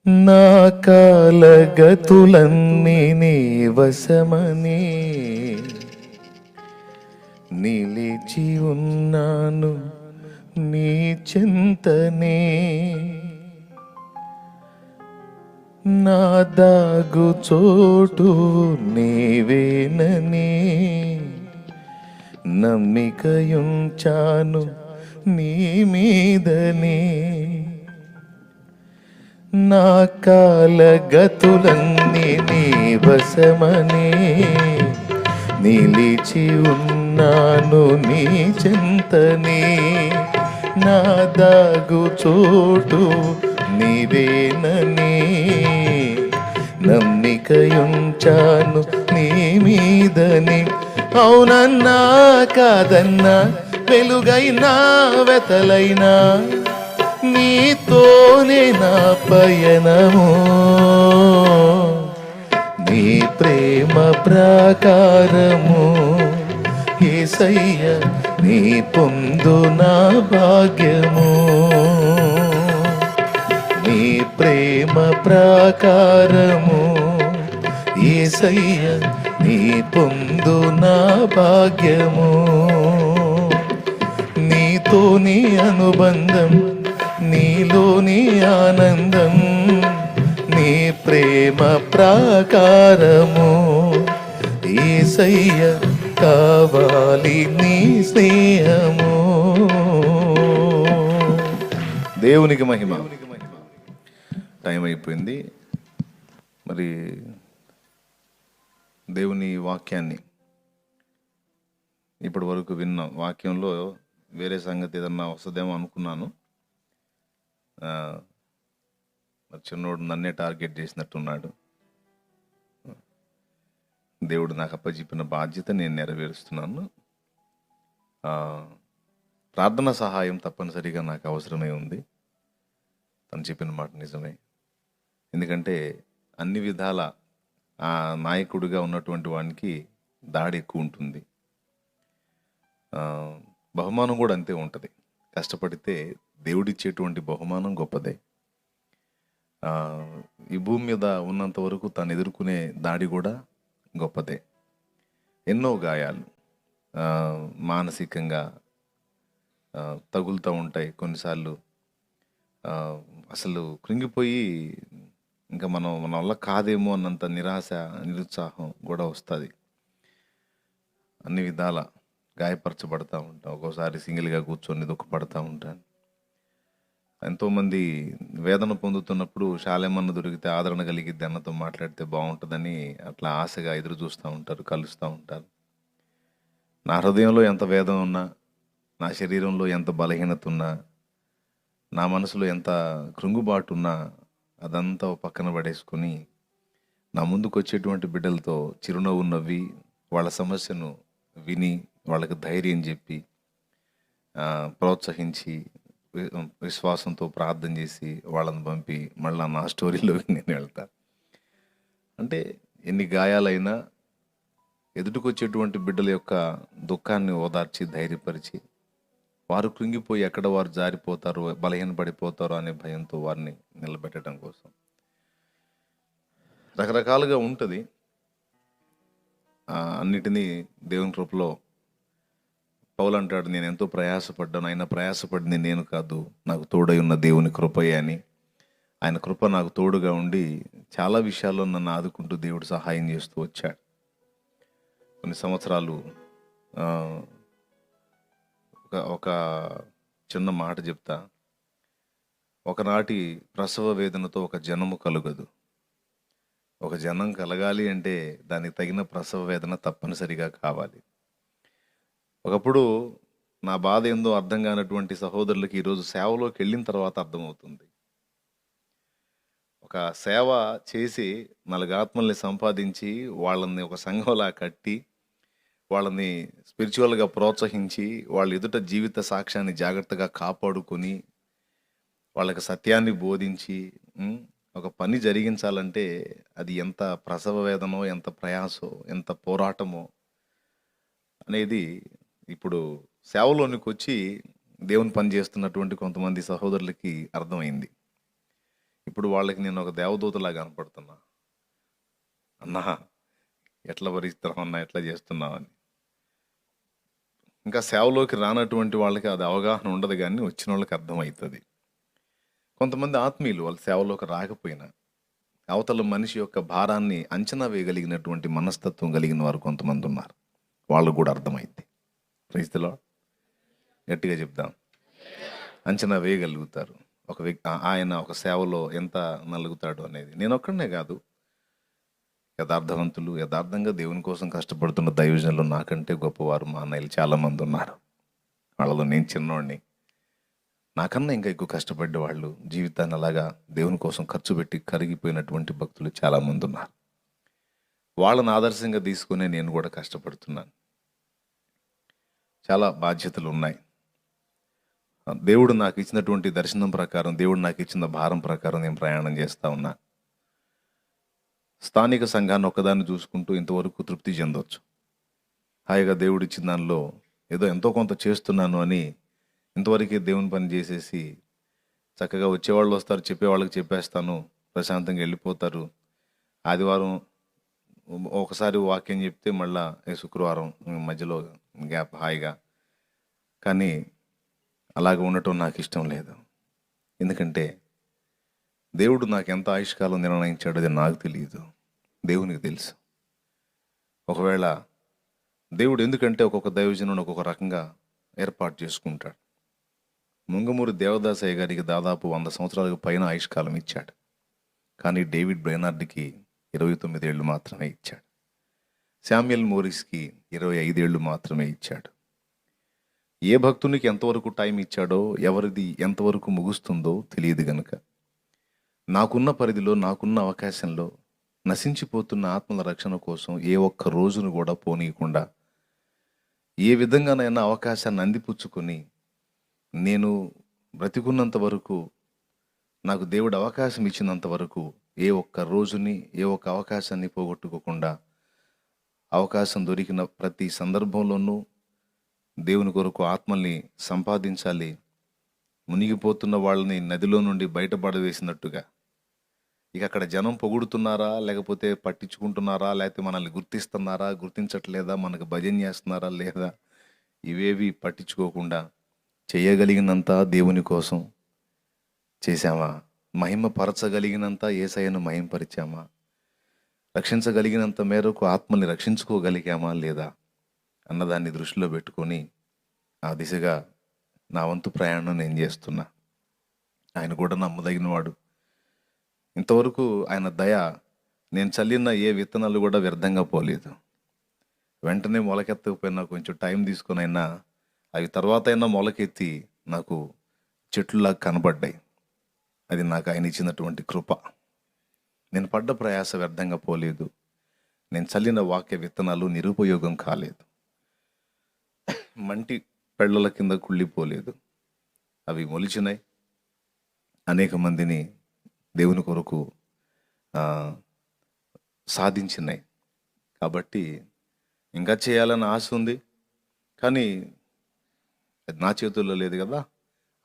నా కాలగతులన్నీ నీ వశమని నిలిచి ఉన్నాను నీ చింతనే. నా దాగు చోటు నీవేనని నమ్మికయుంచాను నీ మీదనే. నా కాలగతులన్నీ నీ వశమని నిలిచి ఉన్నాను నీ చింతనే. నా దాగు చోటు నీవేనని నమ్మికయుంచాను నీ మీదని. అవునన్నా కాదన్నా వెలుగైనా వెతలైనా నీతోనే నా పయనము. నీ ప్రేమ ప్రాకారము యేసయ్య నీ పొందు నా భాగ్యము. నీ ప్రేమ ప్రాకారము యేసయ్య నీ పొందు నా భాగ్యము. నీతోని అనుబంధం నీలోని ఆనందం నీ ప్రేమ ప్రాకారము యేసయ్య కావాలి నీ స్నేహము. దేవునికి మహిమ. టైం అయిపోయింది. మరి దేవుని వాక్యాన్ని ఇప్పటి వరకు విన్న వాక్యంలో వేరే సంగతి ఏదన్నా వస్తుందేమో అనుకున్నాను. మరి చిన్నోడు నన్నే టార్గెట్ చేసినట్టున్నాడు. దేవుడు నాకు అప్పచెప్పిన బాధ్యత నేను నెరవేరుస్తున్నాను. ప్రార్థన సహాయం తప్పనిసరిగా నాకు అవసరమే ఉంది. తను చెప్పిన మాట నిజమే. ఎందుకంటే అన్ని విధాల ఆ నాయకుడిగా ఉన్నటువంటి వానికి దాడి ఎక్కువ ఉంటుంది. బహుమానం కూడా అంతే ఉంటుంది. కష్టపడితే దేవుడిచ్చేటువంటి బహుమానం గొప్పదే. ఈ భూమి మీద ఉన్నంత వరకు తను ఎదుర్కొనే దాడి కూడా గొప్పదే. ఎన్నో గాయాలు మానసికంగా తగులుతూ ఉంటాయి. కొన్నిసార్లు అసలు కృంగిపోయి ఇంకా మన వల్ల కాదేమో అన్నంత నిరాశ నిరుత్సాహం కూడా వస్తుంది. అన్ని విధాల గాయపరచబడతా ఉంటాం. ఒక్కోసారి సింగిల్గా కూర్చొని దుఃఖపడతా ఉంటాను. ఎంతోమంది వేదన పొందుతున్నప్పుడు శాలేమన్న దొరికితే ఆదరణ కలిగిద్ది అన్నతో మాట్లాడితే బాగుంటుందని అట్లా ఆశగా ఎదురు చూస్తూ ఉంటారు, కలుస్తూ ఉంటారు. నా హృదయంలో ఎంత వేదన ఉన్నా, నా శరీరంలో ఎంత బలహీనత ఉన్నా, నా మనసులో ఎంత కృంగుబాటు ఉన్నా అదంతా పక్కన పడేసుకొని నా ముందుకు వచ్చేటువంటి బిడ్డలతో చిరునవ్వు నవ్వి వాళ్ళ సమస్యను విని వాళ్ళకి ధైర్యం చెప్పి ప్రోత్సహించి విశ్వాసంతో ప్రార్థన చేసి వాళ్ళని పంపి మళ్ళీ నా స్టోరీలోకి నేను వెళ్తా. అంటే ఎన్ని గాయాలైనా ఎదుటికొచ్చేటువంటి బిడ్డల యొక్క దుఃఖాన్ని ఓదార్చి ధైర్యపరిచి వారు కృంగిపోయి ఎక్కడ వారు జారిపోతారో బలహీనపడిపోతారో అనే భయంతో వారిని నిలబెట్టడం కోసం రకరకాలుగా ఉంటుంది. అన్నిటినీ దేవుని కృపలో పౌలు అంటాడు, నేను ఎంతో ప్రయాసపడ్డాను, అయినా ప్రయాసపడింది నేను కాదు, నాకు తోడై ఉన్న దేవుని కృపయే అని. ఆయన కృప నాకు తోడుగా ఉండి చాలా విషయాల్లో నన్ను ఆదుకుంటూ దేవుడు సహాయం చేస్తూ వచ్చాడు. కొన్ని సంవత్సరాలు ఒక చిన్న మాట చెప్తా. ఒకనాటి ప్రసవ వేదనతో ఒక జనము కలుగదు. ఒక జనం కలగాలి అంటే దానికి తగిన ప్రసవ వేదన తప్పనిసరిగా కావాలి. ఒకప్పుడు నా బాధ ఏందో అర్థం కానటువంటి సహోదరులకి ఈరోజు సేవలోకి వెళ్ళిన తర్వాత అర్థమవుతుంది. ఒక సేవ చేసి 4 ఆత్మల్ని సంపాదించి వాళ్ళని ఒక సంఘంలా కట్టి వాళ్ళని స్పిరిచువల్గా ప్రోత్సహించి వాళ్ళ ఎదుట జీవిత సాక్ష్యాన్ని జాగ్రత్తగా కాపాడుకొని వాళ్ళకి సత్యాన్ని బోధించి ఒక పని జరిగించాలంటే అది ఎంత ప్రసవ వేదనో, ఎంత ప్రయాసో, ఎంత పోరాటమో అనేది ఇప్పుడు సేవలోనికి వచ్చి దేవుని పని చేస్తున్నటువంటి కొంతమంది సహోదరులకి అర్థమైంది. ఇప్పుడు ఇప్పుడు వాళ్ళకి నేను ఒక దేవదూతలా కనపడుతున్నా. అన్నా ఎట్లా భరిస్తున్నావు అన్నా, ఎట్లా చేస్తున్నావు అని. ఇంకా సేవలోకి రానటువంటి వాళ్ళకి అది అవగాహన ఉండదు, కానీ వచ్చిన వాళ్ళకి అర్థమవుతుంది. కొంతమంది ఆత్మీయులు వాళ్ళ సేవలోకి రాకపోయినా అవతల మనిషి యొక్క భారాన్ని అంచనా వేయగలిగినటువంటి మనస్తత్వం కలిగిన వారు కొంతమంది ఉన్నారు. వాళ్ళు కూడా అర్థమైంది. Praise the lord. గట్టిగా చెప్దాం. అంచనా వేయగలుగుతారు ఒక వ్యక్తి, ఆయన ఒక సేవలో ఎంత నలుగుతాడు అనేది. నేను ఒక్కడనే కాదు, యథార్థవంతులు, యథార్థంగా దేవుని కోసం కష్టపడుతున్న దైవజనులు నాకంటే గొప్పవారు మా అన్నయ్యలు చాలామంది ఉన్నారు. వాళ్ళలో నేను చిన్నోడిని. నాకన్నా ఇంకా ఎక్కువ కష్టపడ్డ వాళ్ళు, జీవితాన్ని అలాగా దేవుని కోసం ఖర్చు పెట్టి కరిగిపోయినటువంటి భక్తులు చాలామంది ఉన్నారు. వాళ్ళని ఆదర్శంగా తీసుకునే నేను కూడా కష్టపడుతున్నాను. చాలా బాధ్యతలు ఉన్నాయి. దేవుడు నాకు ఇచ్చినటువంటి దర్శనం ప్రకారం, దేవుడు నాకు ఇచ్చిన భారం ప్రకారం నేను ప్రయాణం చేస్తూ ఉన్నా. స్థానిక సంఘాన్ని ఒక్కదాన్ని చూసుకుంటూ ఇంతవరకు తృప్తి చెందవచ్చు. హాయిగా దేవుడు ఇచ్చిన దానిలో ఏదో ఎంతో కొంత చేస్తున్నాను అని ఇంతవరకే దేవుని పని చేసేసి చక్కగా వచ్చేవాళ్ళు వస్తారు, చెప్పేవాళ్ళకి చెప్పేస్తాను, ప్రశాంతంగా వెళ్ళిపోతారు. ఆదివారం ఒకసారి వాక్యం చెప్తే మళ్ళా శుక్రవారం మధ్యలో గ్యాప్ హాయిగా. కానీ అలాగ ఉండటం నాకు ఇష్టం లేదు. ఎందుకంటే దేవుడు నాకు ఎంత ఆయుష్కాలం నిర్ణయించాడో అది నాకు తెలియదు, దేవునికి తెలుసు. ఒకవేళ దేవుడు ఎందుకంటే ఒక్కొక్క దైవజనుని ఒక్కొక్క రకంగా ఏర్పాటు చేసుకుంటాడు. ముంగమూరి దేవదాసయ్య గారికి దాదాపు 100 సంవత్సరాలకు పైన ఆయుష్కాలం ఇచ్చాడు. కానీ డేవిడ్ బ్రైనార్డ్కి 29 ఏళ్ళు మాత్రమే ఇచ్చాడు. శామ్యుయల్ మోరిస్కి 25 ఏళ్ళు మాత్రమే ఇచ్చాడు. ఏ భక్తునికి ఎంతవరకు టైం ఇచ్చాడో, ఎవరిది ఎంతవరకు ముగుస్తుందో తెలియదు గనుక నాకున్న పరిధిలో, నాకున్న అవకాశంలో నశించిపోతున్న ఆత్మల రక్షణ కోసం ఏ ఒక్క రోజును కూడా పోనీయకుండా, ఏ విధంగానైనా అవకాశాన్ని అందిపుచ్చుకొని నేను బ్రతికున్నంత వరకు, నాకు దేవుడు అవకాశం ఇచ్చినంత వరకు ఏ ఒక్క రోజుని, ఏ ఒక్క అవకాశాన్ని పోగొట్టుకోకుండా, అవకాశం దొరికిన ప్రతి సందర్భంలోనూ దేవుని కొరకు ఆత్మల్ని సంపాదించాలి. మునిగిపోతున్న వాళ్ళని నదిలో నుండి బయటపడవేసినట్టుగా. ఇక అక్కడ జనం పొగుడుతున్నారా, లేకపోతే పట్టించుకుంటున్నారా, లేకపోతే మనల్ని గుర్తిస్తున్నారా, గుర్తించట్లేదా, మనకు భజన చేస్తున్నారా లేదా, ఇవేవి పట్టించుకోకుండా చేయగలిగినంత దేవుని కోసం చేశామా? మహిమపరచగలిగినంత యేసయ్యను మహిమపరిచామా? రక్షించగలిగినంత మేరకు ఆత్మని రక్షించుకోగలిగామా లేదా అన్నదాన్ని దృష్టిలో పెట్టుకొని ఆ దిశగా నా వంతు ప్రయాణం నేను చేస్తున్నా. ఆయన కూడా నమ్మదగినవాడు. ఇంతవరకు ఆయన దయ, నేను చల్లిన ఏ విత్తనాలు కూడా వ్యర్థంగా పోలేదు. వెంటనే మొలకెత్తకపోయినా కొంచెం టైం తీసుకొని అయినా అవి తర్వాత అయినా మొలకెత్తి నాకు చెట్లులాగా కనబడ్డాయి. అది నాకు ఆయన ఇచ్చినటువంటి కృప. నేను పడ్డ ప్రయాస వ్యర్థంగా పోలేదు. నేను చల్లిన వాక్య విత్తనాలు నిరుపయోగం కాలేదు. మంటి పెళ్ళల కింద కుళ్ళిపోలేదు. అవి మొలిచినాయి. అనేక మందిని దేవుని కొరకు సాధించినాయి. కాబట్టి ఇంకా చేయాలని ఆశ ఉంది. కానీ అది నా చేతుల్లో లేదు కదా,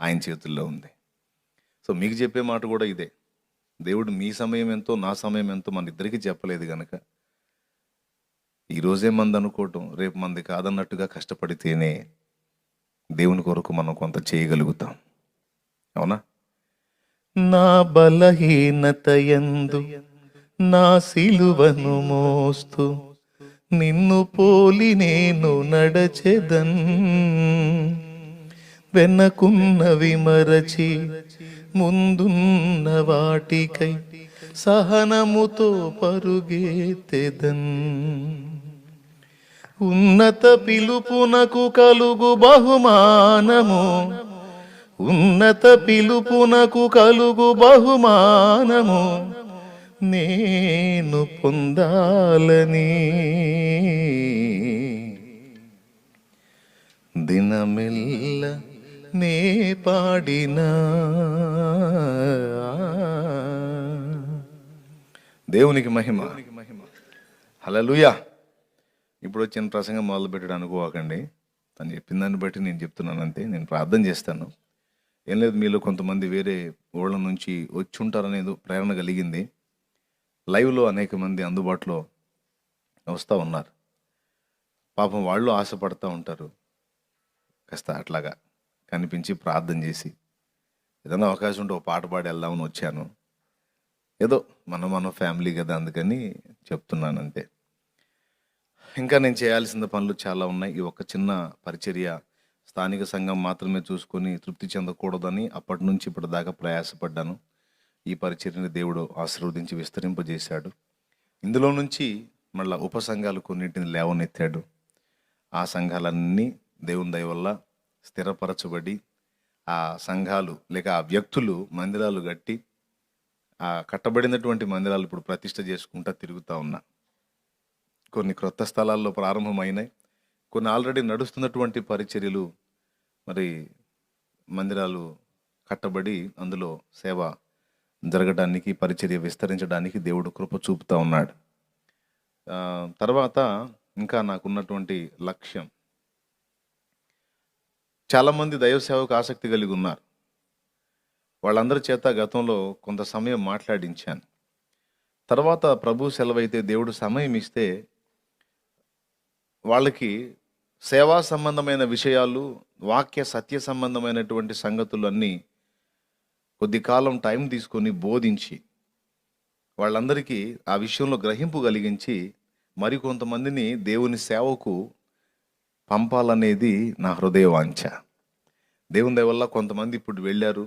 ఆయన చేతుల్లో ఉంది. సో మీకు చెప్పే మాట కూడా ఇదే. దేవుడు మీ సమయం ఎంతో, నా సమయం ఎంతో మన ఇద్దరికీ చెప్పలేదు కనుక ఈరోజే మంది అనుకోవటం, రేపు మంది కాదన్నట్టుగా కష్టపడితేనే దేవుని కొరకు మనం కొంత చేయగలుగుతాం. అవునా? నా బలహీనత యందు నా సిలువను మోస్తూ నిన్ను పోలి నేను నడచెదన్, వెనకున్నవి మరచి ముందున్న వాటికై సహనముతో పరుగెత్తెదన్. ఉన్నత పిలుపునకు కలుగు బహుమానము, ఉన్నత పిలుపునకు కలుగు బహుమానము నేను పొందాలని దినమెల్ల నే పాడినా. దేవునికి మహిమ. హల్లెలూయా. ఇప్పుడు వచ్చిన ప్రసంగం మొదలు పెట్టడం అనుకోకండి. తను చెప్పిన దాన్ని బట్టి నేను చెప్తున్నాను అంతే. నేను ప్రార్థన చేస్తాను. ఏం లేదు, మీలో కొంతమంది వేరే ఊళ్ళ నుంచి వచ్చి ఉంటారనేది ప్రేరణ కలిగింది. లైవ్లో అనేక మంది అందుబాటులో వస్తూ ఉన్నారు. పాపం వాళ్ళు ఆశపడతా ఉంటారు. కాస్త అట్లాగా కనిపించి ప్రార్థన చేసి ఏదైనా అవకాశం ఉంటే ఒక పాట పాడి వెళ్దామని వచ్చాను. ఏదో మన ఫ్యామిలీ కదా, అందుకని చెప్తున్నాను అంతే. ఇంకా నేను చేయాల్సిన పనులు చాలా ఉన్నాయి. ఈ ఒక చిన్న పరిచర్య స్థానిక సంఘం మాత్రమే చూసుకొని తృప్తి చెందకూడదని అప్పటి నుంచి ఇప్పటిదాకా ప్రయాసపడ్డాను. ఈ పరిచర్యని దేవుడు ఆశీర్వదించి విస్తరింపజేశాడు. ఇందులో నుంచి మళ్ళీ ఉపసంఘాలు కొన్నింటిని లేవనెత్తాడు. ఆ సంఘాలన్నీ దేవుని దయ వల్ల స్థిరపరచబడి ఆ సంఘాలు లేక ఆ వ్యక్తులు మందిరాలు కట్టి ఆ కట్టబడినటువంటి మందిరాలు ఇప్పుడు ప్రతిష్ఠ చేసుకుంటా తిరుగుతూ ఉన్నా. కొన్ని క్రొత్త స్థలాల్లో ప్రారంభమైనాయి, కొన్ని ఆల్రెడీ నడుస్తున్నటువంటి పరిచర్యలు మరి మందిరాలు కట్టబడి అందులో సేవ జరగడానికి, పరిచర్య విస్తరించడానికి దేవుడు కృప చూపుతూ ఉన్నాడు. తర్వాత ఇంకా నాకున్నటువంటి లక్ష్యం, చాలామంది దైవ సేవకు ఆసక్తి కలిగి ఉన్నారు. వాళ్ళందరి చేత గతంలో కొంత సమయం మాట్లాడించాను. తర్వాత ప్రభు సెలవైతే దేవుడు సమయం ఇస్తే వాళ్ళకి సేవా సంబంధమైన విషయాలు, వాక్య సత్య సంబంధమైనటువంటి సంగతులు అన్నీ కొద్ది కాలం టైం తీసుకొని బోధించి వాళ్ళందరికీ ఆ విషయంలో గ్రహింపు కలిగించి మరికొంతమందిని దేవుని సేవకు పంపాలనేది నా హృదయ వాంఛ. దేవుని దయ వల్ల కొంతమంది ఇప్పుడు వెళ్ళారు,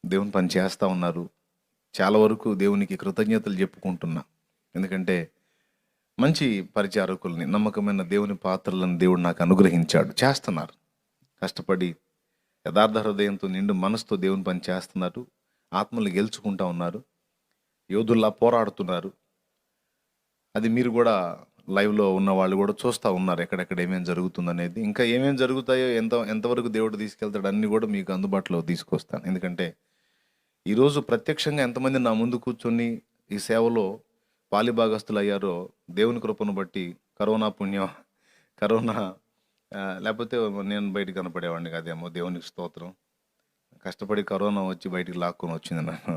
దేవుని పని చేస్తూ ఉన్నారు. చాలా వరకు దేవునికి కృతజ్ఞతలు చెప్పుకుంటున్నా. ఎందుకంటే మంచి పరిచారకుల్ని, నమ్మకమైన దేవుని పాత్రలను దేవుడు నాకు అనుగ్రహించాడు. చేస్తున్నారు, కష్టపడి యథార్థ హృదయంతో నిండు మనసుతో దేవుని పని చేస్తున్నారు. ఆత్మలు గెలుచుకుంటా ఉన్నారు, యోధుల్లా పోరాడుతున్నారు. అది మీరు కూడా లైవ్లో ఉన్న వాళ్ళు కూడా చూస్తూ ఉన్నారు, ఎక్కడెక్కడ ఏమేమి జరుగుతుందనేది. ఇంకా ఏమేమి జరుగుతాయో, ఎంతవరకు దేవుడు తీసుకెళ్తాడు అన్నీ కూడా మీకు అందుబాటులో తీసుకొస్తాను. ఎందుకంటే ఈరోజు ప్రత్యక్షంగా ఎంతమంది నా ముందు కూర్చొని ఈ సేవలో పాలిభాగస్తులు అయ్యారో దేవుని కృపను బట్టి. కరోనా పుణ్యం, కరోనా లేకపోతే నేను బయటికి కనపడేవాడిని కాదేమో, దేవునికి స్తోత్రం. కష్టపడి కరోనా వచ్చి బయటికి లాక్కొని వచ్చింది నన్ను.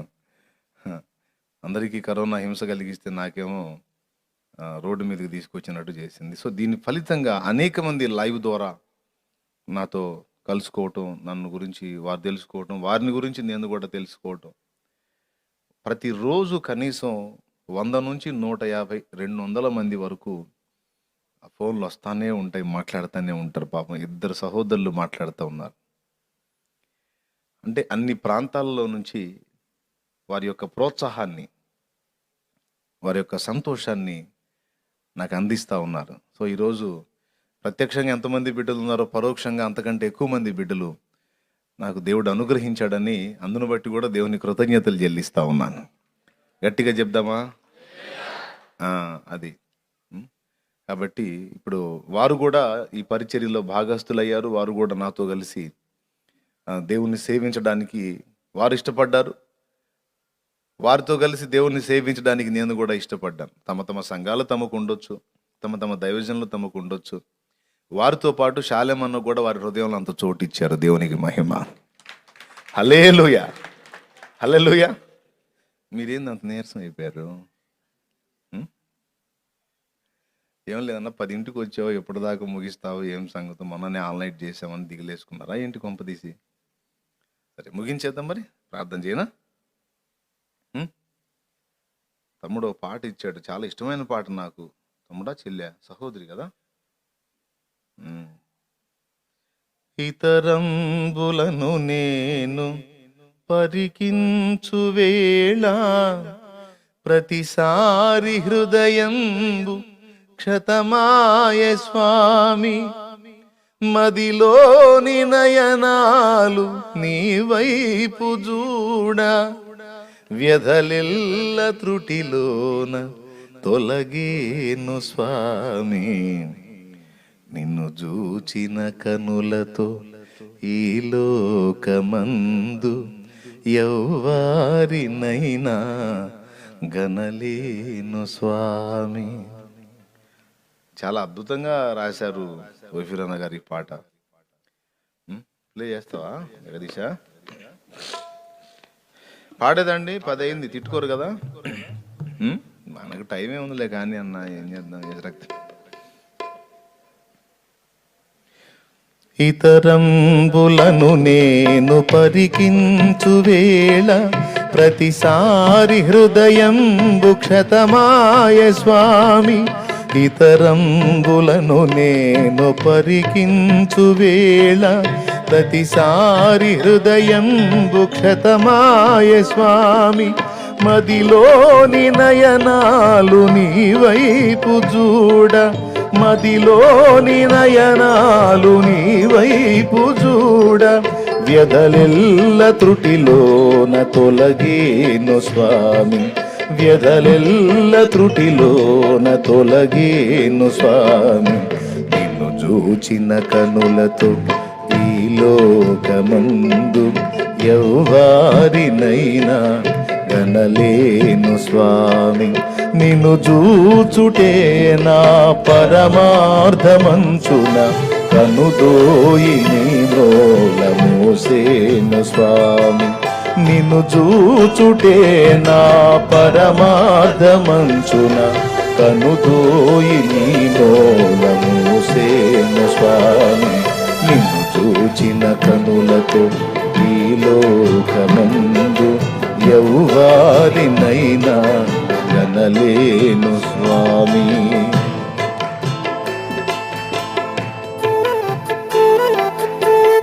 అందరికీ కరోనా హింస కలిగిస్తే నాకేమో రోడ్డు మీదకి తీసుకొచ్చినట్టు చేసింది. సో దీని ఫలితంగా అనేక మంది లైవ్ ద్వారా నాతో కలుసుకోవటం, నన్ను గురించి వారు తెలుసుకోవటం, వారిని గురించి నేను కూడా తెలుసుకోవటం. ప్రతిరోజు కనీసం 100 నుంచి 150, 200 మంది వరకు ఆ ఫోన్లు వస్తానే ఉంటాయి, మాట్లాడుతూనే ఉంటారు. పాపం ఇద్దరు సహోదరులు మాట్లాడుతూ ఉన్నారు. అంటే అన్ని ప్రాంతాల్లో నుంచి వారి యొక్క ప్రోత్సాహాన్ని, వారి యొక్క సంతోషాన్ని నాకు అందిస్తూ ఉన్నారు. సో ఈరోజు ప్రత్యక్షంగా ఎంతమంది బిడ్డలు ఉన్నారో, పరోక్షంగా అంతకంటే ఎక్కువ మంది బిడ్డలు నాకు దేవుడు అనుగ్రహించాడని, అందును బట్టి కూడా దేవుని కృతజ్ఞతలు చెల్లిస్తూ ఉన్నాను. గట్టిగా చెప్దామా? అది. కాబట్టి ఇప్పుడు వారు కూడా ఈ పరిచర్యలో భాగస్థులయ్యారు. వారు కూడా నాతో కలిసి దేవుణ్ణి సేవించడానికి వారు ఇష్టపడ్డారు. వారితో కలిసి దేవుణ్ణి సేవించడానికి నేను కూడా ఇష్టపడ్డాను. తమ తమ సంఘాలు తమకు ఉండొచ్చు, తమ తమ దైవజనులు తమకు ఉండొచ్చు. వారితో పాటు శాలెమన్న కూడా వారి హృదయంలో అంత చోటు ఇచ్చారు. దేవునికి మహిమ. హల్లెలూయా, హల్లెలూయా. మీరేంది అంత నీరసం అయిపోయారు? ఏం లేదన్నా, 10ంటికి వచ్చావు, ఎప్పటిదాకా ముగిస్తావు, ఏం సంగతి, మొన్ననే ఆన్లైన్ చేసామని దిగులేసుకున్నారా ఏంటి కొంపదీసి? సరే ముగించేద్దాం మరి, ప్రార్థన చేయనా? తమ్ముడు పాట ఇచ్చాడు, చాలా ఇష్టమైన పాట నాకు. తమ్ముడా, చెల్లె, సహోదరి కదా? ఇతరంబులను నేను పరికించు వేళ ప్రతిసారి హృదయంబు క్షతమాయ స్వామి, మదిలోని నయనాలు నీ వైపు చూడ, వ్యధలెల్ల త్రుటిలోన తొలగేను స్వామి, నిన్ను చూచిన కనులతో ఈ లోకమందు ఎవ్వారినైనా గనలేను స్వామి. చాలా అద్భుతంగా రాశారు ఓఫీరన్న గారి పాట. ప్లే చేస్తావా జగదీష? పాడేదండి 10 అయింది, తిట్టుకోరు కదా. మనకు టైం ఏముందిలే కానీ అన్న, ఏం చేద్దాం. ఇతరంబులను నేను పరికించు వేళ ప్రతిసారి హృదయం క్షతమాయ స్వామి. ఇతరంబులను నేను పరికించు వేళ ప్రతిసారి హృదయం క్షతమాయ స్వామి. మదిలోని నయనాలు నీ వైపు చూడ, మదిలోని నయనాలు నీ వైపు చూడ, వ్యధలెల్ల త్రుటిలోన తొలగేను స్వామి. వ్యధలెల్ల త్రుటిలోన తొలగేను స్వామి. నిన్ను చూచిన కనులతో ఈ లోకమందు ఎవ్వారినైనా గనలేను స్వామి. నిన్ను చూచుటే నా పరమార్థమంచున కనుదోయి నీ నోల మోసేను స్వామి. నిన్ను చూచుటే నా పరమార్థమంచున కనుదోయి నీ నోల మోసేను స్వామి. నిన్ను చూచిన కనులతో ఈ లోకమందు ఎవ్వారినైనా గనలేను స్వామి.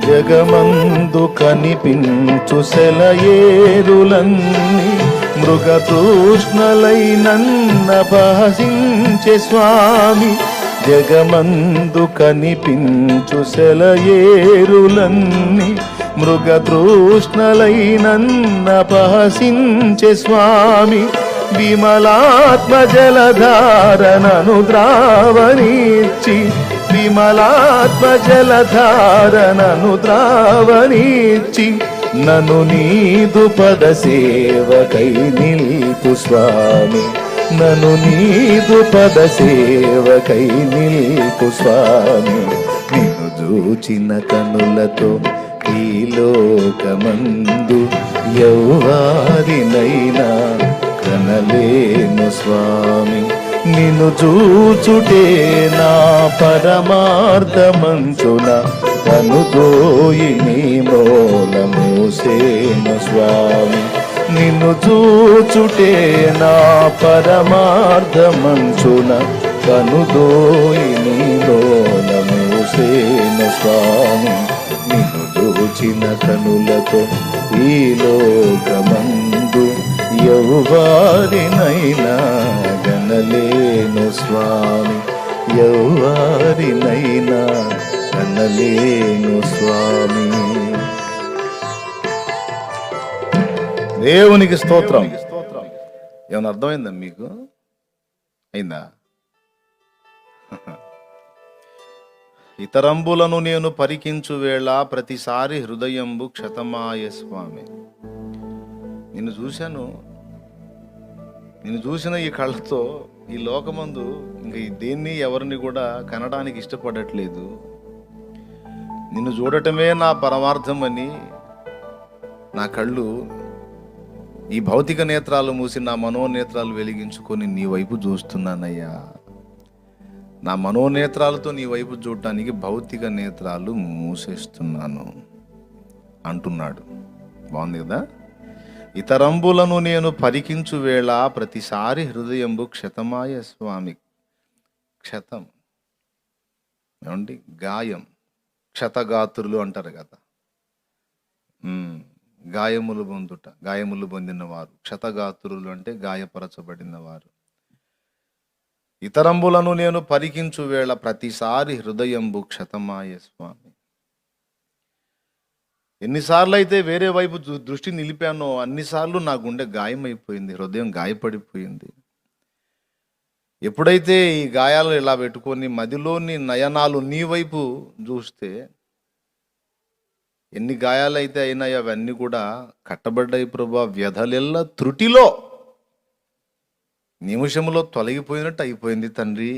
జగమందు కనిపించు సెలయేరులన్నీ మృగతృష్ణలై నన్నపహసించే స్వామి. జగమందు కనిపించు సెలయేరులన్నీ మృగతృష్ణలై నన్నపహసించే స్వామి. విమలాత్మ జలధారనను ద్రావణిచ్చి, విమలాత్మ జలధారనను ద్రావణిచ్చి, నను నీదు పద సేవకై నిల్పు స్వామి. నను నీదు పద సేవకై నిల్పు స్వామి. నిన్ను చూచిన కనులతో ఈ లోకమందు ఎవ్వారినైనా కనలేను స్వామి. నిన్ను చూచుటే నా పరమార్థమంచున కనుదోయి నీ మూల మోసేను స్వామి. నిన్ను చూచుటే నా పరమార్థమంచున కనుదోయి నీ మూల మోసేను స్వామి. నిన్ను చూచిన కనులతో ఈ లోకమందు ఎవ్వారినైనా గనలేను స్వామి. ఎవ్వారినైనా గనలేను స్వామి. దేవునికి స్తోత్రం. ఏమన్నా అర్థమైందా మీకు? అయిందా? ఇతరంబులను నేను పరికించు వేళ ప్రతిసారి హృదయంబు క్షతమాయ స్వామి. నిన్ను చూశాను, నిన్ను చూసిన ఈ కళ్ళతో ఈ లోకమందు ఇంక దేన్ని ఎవరిని కూడా కనడానికి ఇష్టపడట్లేదు. నిన్ను చూడటమే నా పరమార్థం అని నా కళ్ళు, ఈ భౌతిక నేత్రాలు మూసి నా మనోనేత్రాలు వెలిగించుకొని నీ వైపు చూస్తున్నానయ్యా. నా మనోనేత్రాలతో నీ వైపు చూడటానికి భౌతిక నేత్రాలు మూసేస్తున్నాను అంటున్నాడు. బాగుంది కదా? ఇతరంబులను నేను పరికించు వేళ ప్రతిసారి హృదయంబు క్షతమాయ స్వామి. క్షతం ఏమండి? గాయం. క్షతగాత్రులు అంటారు కదా, గాయములు పొందుట, గాయములు పొందిన వారు. క్షతగాత్రులు అంటే గాయపరచబడిన వారు. ఇతరంబులను నేను పరికించు వేళ ప్రతిసారి హృదయంబు క్షతమాయ స్వామి. ఎన్నిసార్లు అయితే వేరే వైపు దృష్టి నిలిపానో అన్నిసార్లు నా గుండె గాయమైపోయింది, హృదయం గాయపడిపోయింది. ఎప్పుడైతే ఈ గాయాలు ఇలా పెట్టుకొని మదిలోని నయనాలు నీ వైపు చూస్తే, ఎన్ని గాయాలైతే అయినాయి అవన్నీ కూడా కట్టబడ్డాయి ప్రభా. వ్యధలెల్ల త్రుటిలో నిమిషంలో తొలగిపోయినట్టు అయిపోయింది తండ్రి.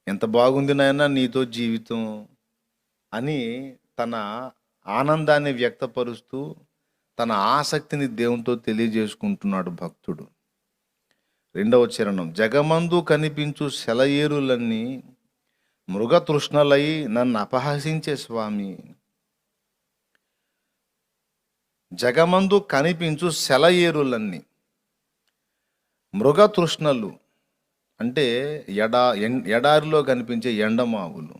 ఎంత బాగుంది నాయన నీతో జీవితం అని తన ఆనందాన్ని వ్యక్తపరుస్తూ తన ఆసక్తిని దేవునితో తెలియజేసుకుంటున్నాడు భక్తుడు. 2వ చరణం, జగమందు కనిపించు సెలయేరులన్నీ మృగతృష్ణలై నన్ను అపహసించే స్వామి. జగమందు కనిపించు సెలయేరులన్నీ, మృగతృష్ణలు అంటే ఎడారిలో కనిపించే ఎండమావులు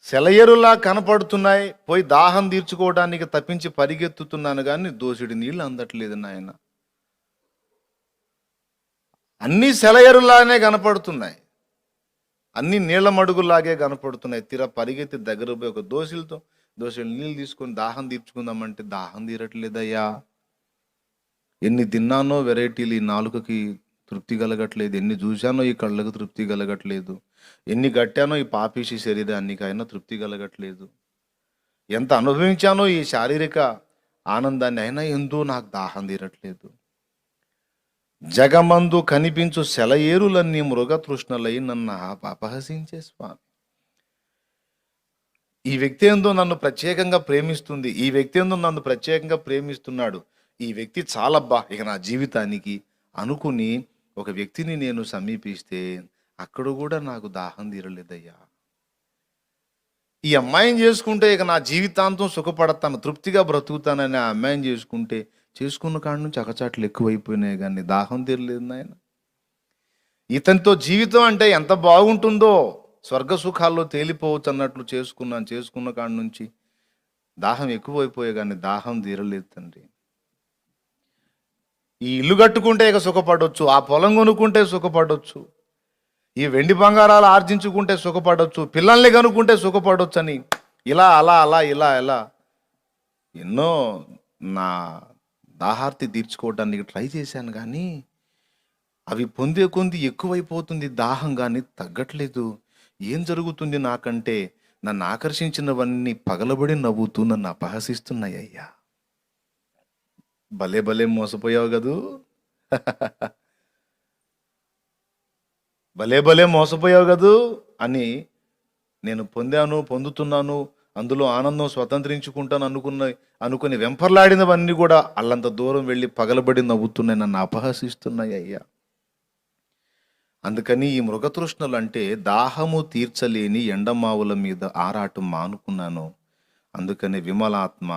సెలయేరులా కనపడుతున్నాయి. పోయి దాహం తీర్చుకోవడానికి తప్పించి పరిగెత్తుతున్నాను కానీ దోసిడి నీళ్ళు అందట్లేదు నాయన. అన్నీ సెలయేరులానే కనపడుతున్నాయి, అన్ని నీళ్ల మడుగులాగే కనపడుతున్నాయి. తీరా పరిగెత్తి దగ్గర పోయి ఒక దోసిడి నీళ్ళు తీసుకొని దాహం తీర్చుకుందామంటే దాహం తీరట్లేదయ్యా. ఎన్ని తిన్నానో వెరైటీలు ఈ నాలుకకి తృప్తి కలగట్లేదు, ఎన్ని చూశానో ఈ కళ్ళకు తృప్తి కలగట్లేదు, ఎన్ని గట్టానో ఈ పాపిషి శరీరానికైనా తృప్తి కలగట్లేదు, ఎంత అనుభవించానో ఈ శారీరక ఆనందాన్ని అయినా ఎంతో నాకు దాహం తీరట్లేదు. జగమందు కనిపించు సెలయేరులన్నీ మృగతృష్ణలై నన్ను అపహసించే స్వామి. ఈ వ్యక్తి ఏందో నన్ను ప్రత్యేకంగా ప్రేమిస్తుంది, ఈ వ్యక్తి ఏందో నన్ను ప్రత్యేకంగా ప్రేమిస్తున్నాడు, ఈ వ్యక్తి చాలబ్బా ఇక నా జీవితానికి అనుకుని ఒక వ్యక్తిని నేను సమీపిస్తే అక్కడ కూడా నాకు దాహం తీరలేదయ్యా. ఈ అమ్మాయిని చేసుకుంటే ఇక నా జీవితాంతం సుఖపడతాను, తృప్తిగా బ్రతుకుతానని ఆ అమ్మాయిని చేసుకున్న కాడి నుంచి అకచాట్లు ఎక్కువైపోయినాయి కానీ దాహం తీరలేదు నాయన. ఇతనితో జీవితం అంటే ఎంత బాగుంటుందో, స్వర్గ సుఖాల్లో తేలిపోవచ్చు అన్నట్లు చేసుకున్న కాడి నుంచి దాహం ఎక్కువైపోయే కానీ దాహం తీరలేదు తండ్రి. ఈ ఇల్లు కట్టుకుంటే ఇక సుఖపడవచ్చు, ఆ పొలం కొనుక్కుంటే సుఖపడవచ్చు, ఈ వెండి బంగారాలు ఆర్జించుకుంటే సుఖపడవచ్చు, పిల్లల్ని కనుక్కుంటే సుఖపడవచ్చు అని ఇలా ఇలా ఎన్నో నా దాహార్తి తీర్చుకోవడానికి ట్రై చేశాను కానీ అవి పొందే కొంది ఎక్కువైపోతుంది, దాహం కానీ తగ్గట్లేదు. ఏం జరుగుతుంది నాకంటే నన్ను ఆకర్షించినవన్నీ పగలబడి నవ్వుతూ నన్ను అపహసిస్తున్నాయి అయ్యా. భలే మోసపోయావు కదూ, భలే మోసపోయావు కదూ అని నేను పొందుతున్నాను, అందులో ఆనందం స్వతంత్రించుకుంటాను అనుకుని వెంపర్లాడినవన్నీ కూడా అల్లంత దూరం వెళ్ళి పగలబడి నవ్వుతున్నాయి, నన్ను అపహసిస్తున్నాయి అయ్యా. అందుకని ఈ మృగతృష్ణలు అంటే దాహము తీర్చలేని ఎండమావుల మీద ఆరాటం మానుకున్నాను. అందుకని విమలాత్మ,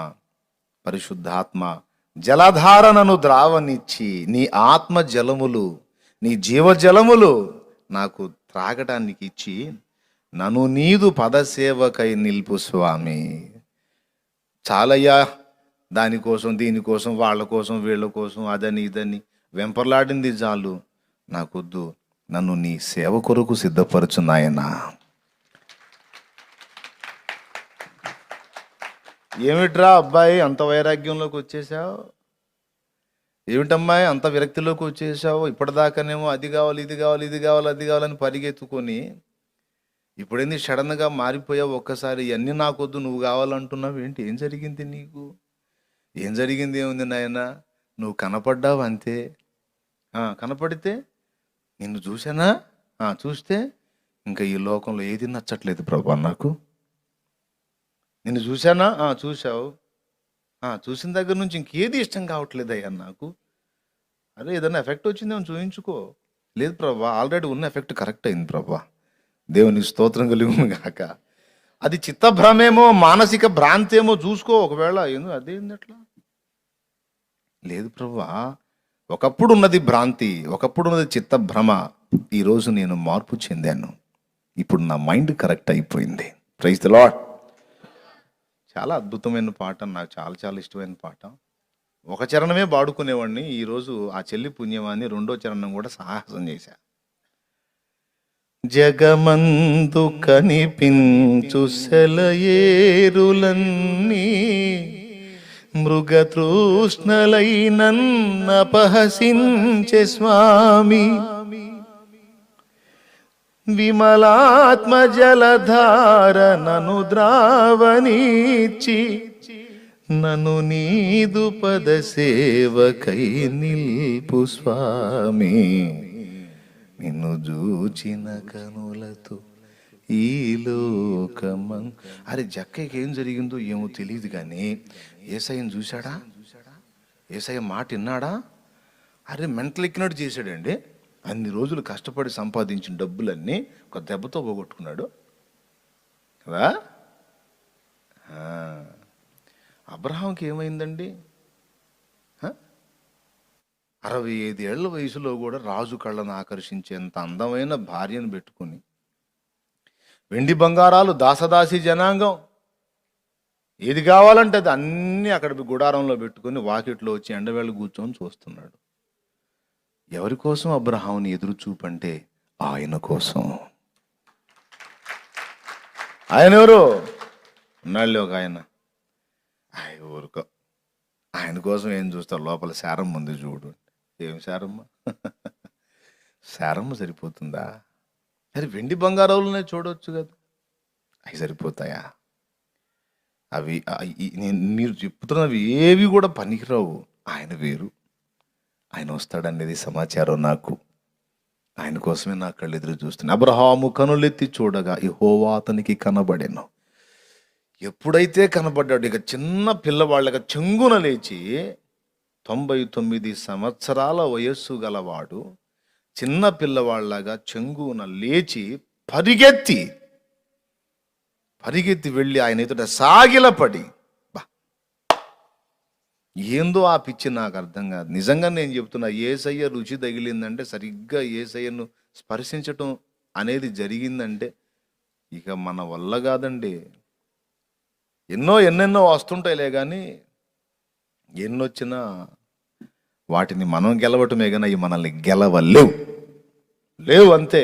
పరిశుద్ధాత్మ జలధారణను ద్రావనిచ్చి నీ ఆత్మ జలములు, నీ జీవజలములు నాకు త్రాగటానికి ఇచ్చి నన్ను నీదు పదసేవకై నిలుపు స్వామి. చాలయ్యా, దానికోసం దీనికోసం వాళ్ళ కోసం వీళ్ళ కోసం అదని ఇదని వెంపర్లాడింది చాలు, నాకొద్దు, నన్ను నీ సేవ కొరకు సిద్ధపరచు నాయనా. ఏమిట్రా అబ్బాయి అంత వైరాగ్యంలోకి వచ్చేసావు, ఏమిటమ్మాయి అంత విరక్తిలోకి వచ్చేసావు, ఇప్పటిదాకానేమో అది కావాలి ఇది కావాలి ఇది కావాలి అది కావాలని పరిగెత్తుకొని ఇప్పుడేంది సడన్గా మారిపోయావు, ఒక్కసారి ఇవన్నీ నాకొద్దు నువ్వు కావాలంటున్నావు ఏంటి, ఏం జరిగింది నీకు, ఏం జరిగింది ఏముంది నాయన, నువ్వు కనపడ్డావు అంతే. కనపడితే నిన్ను చూసానా, చూస్తే ఇంకా ఈ లోకంలో ఏది నచ్చట్లేదు ప్రభా నాకు. నిన్ను చూశానా, చూసావు, చూసిన దగ్గర నుంచి ఇంకేది ఇష్టం కావట్లేదు అయ్యా నాకు. అరే ఏదైనా ఎఫెక్ట్ వచ్చిందేమో చూయించుకో. లేదు ప్రభా, ఆల్రెడీ ఉన్న ఎఫెక్ట్ కరెక్ట్ అయింది ప్రభా, దేవుని స్తోత్రం కలిగి కాక. అది చిత్తభ్రమేమో మానసిక భ్రాంతి ఏమో చూసుకో, ఒకవేళ అదేంది అట్లా. లేదు ప్రభా, ఒకప్పుడు ఉన్నది భ్రాంతి, ఒకప్పుడు ఉన్నది చిత్తభ్రమ, ఈరోజు నేను మార్పు చెందాను, ఇప్పుడు నా మైండ్ కరెక్ట్ అయిపోయింది. Praise the lord. చాలా అద్భుతమైన పాట, నాకు చాలా ఇష్టమైన పాట. ఒక చరణమే పాడుకునేవాడిని, ఈరోజు ఆ చెల్లి పుణ్యమాన్ని 2వ చరణం కూడా సాహసం చేశా. జగమందు కనిపించు సెలయేరులన్నీ మృగతృష్ణలై నన్నపహసించే స్వామి. విమలాత్మ జలధార నను ద్రావనిచ్చి నను నీదు పద సేవకై నిల్పు స్వామి. నిన్ను జూచిన కనులతో ఈ లోకమం. అరే జక్కయ్యకి ఏం జరిగిందో ఏమో తెలియదు కానీ యేసయ్యను చూశాడా? యేసయ్య మాట విన్నాడా? అరే మెంటల్ ఎక్కినట్టు చేశాడండి. అన్ని రోజులు కష్టపడి సంపాదించిన డబ్బులన్నీ ఒక దెబ్బతో పోగొట్టుకున్నాడు కదా. అబ్రహాంకి ఏమైందండి? 65 ఏళ్ల వయసులో కూడా రాజు కళ్ళను ఆకర్షించేంత అందమైన భార్యను పెట్టుకుని, వెండి బంగారాలు, దాసదాసి జనాంగం, ఏది కావాలంటే అది అన్నీ అక్కడ గుడారంలో పెట్టుకుని వాకిట్లో వచ్చి ఎండవేళ కూర్చొని చూస్తున్నాడు. ఎవరి కోసం అబ్రహాముని ఎదురు చూపంటే ఆయన కోసం. ఆయన ఎవరు? ఉన్నాళ్ళే ఒక ఆయన. ఊరుకో, ఆయన కోసం ఏం చూస్తారు? లోపల శారమ్మ ఉంది చూడు. ఏం శారమ్మ? శారమ్మ సరిపోతుందా? అది వెండి బంగారాలునే చూడవచ్చు కదా, అవి సరిపోతాయా? అవి మీరు చెప్తున్నవి ఏవి కూడా పనికిరావు. ఆయన వేరు, ఆయన వస్తాడనేది సమాచారం నాకు. ఆయన కోసమే నా కళ్ళు ఎదురు చూస్తున్నాను. అబ్రహాము కనులెత్తి చూడగా యెహోవా అతనికి కనబడెను. ఎప్పుడైతే కనబడ్డాడు, ఇక చిన్న పిల్లవాళ్ళగా చెంగున లేచి, 99 సంవత్సరాల వయస్సు గలవాడు చిన్న పిల్లవాళ్ళగా చెంగున లేచి పరిగెత్తి వెళ్ళి ఆయన ఎదుట సాగిలపడి, ఏందో ఆ పిచ్చి నాకు అర్థం కాదు. నిజంగా నేను చెప్తున్నా, యేసయ్య రుచి తగిలిందంటే, సరిగ్గా యేసయ్యను స్పర్శించటం అనేది జరిగిందంటే ఇక మన వల్ల కాదండి. ఎన్నెన్నో వస్తుంటాయిలే కానీ ఎన్నొచ్చినా వాటిని మనం గెలవటమే కానీ అవి మనల్ని లేవు అంతే.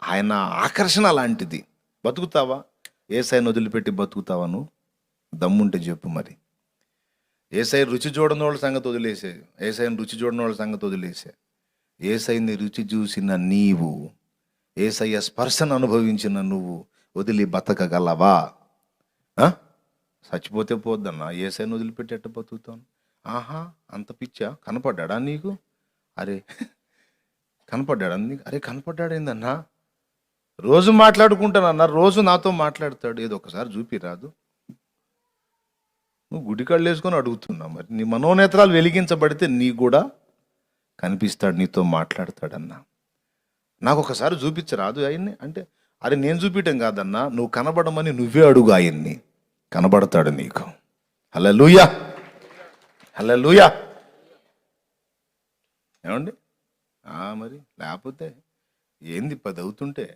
ఆయన ఆకర్షణ లాంటిది. బతుకుతావా? యేసయ్యను వదిలిపెట్టి బతుకుతావా నువ్వు? దమ్ముంటే చెప్పు మరి. యేసయ్య రుచి చూడని వాళ్ళ సంగతి వదిలేసే, యేసయ్యను రుచి చూడని వాళ్ళ సంగతి వదిలేసే. యేసయ్యని రుచి చూసిన నీవు, యేసయ్య స్పర్శను అనుభవించిన నువ్వు వదిలి బతకగలవా? చచ్చిపోతే పోద్దన్నా, యేసయ్యను వదిలిపెట్టి ఎట్ట బతుకుతాను? అంత పిచ్చా? కనపడ్డా నీకు? అరే కనపడ్డా నీకు? అరే కనపడ్డాడేందన్నా? రోజు మాట్లాడుకుంటానన్నా, రోజు నాతో మాట్లాడతాడు. ఏదో ఒకసారి చూపిరాదు? నువ్వు గుడి కళ్ళు వేసుకొని అడుగుతున్నావు. మరి నీ మనోనేత్రాలు వెలిగించబడితే నీకు కూడా కనిపిస్తాడు, నీతో మాట్లాడతాడన్నా. నాకు ఒకసారి చూపించరాదు ఆయన్ని అంటే, అరే నేను చూపించటం కాదన్నా, నువ్వు కనబడమని నువ్వే అడుగు ఆయన్ని, కనబడతాడు నీకు. హల్లెలూయా, హల్లెలూయా. ఏమండి? మరి లేకపోతే ఏంది 10 అవుతుంటే,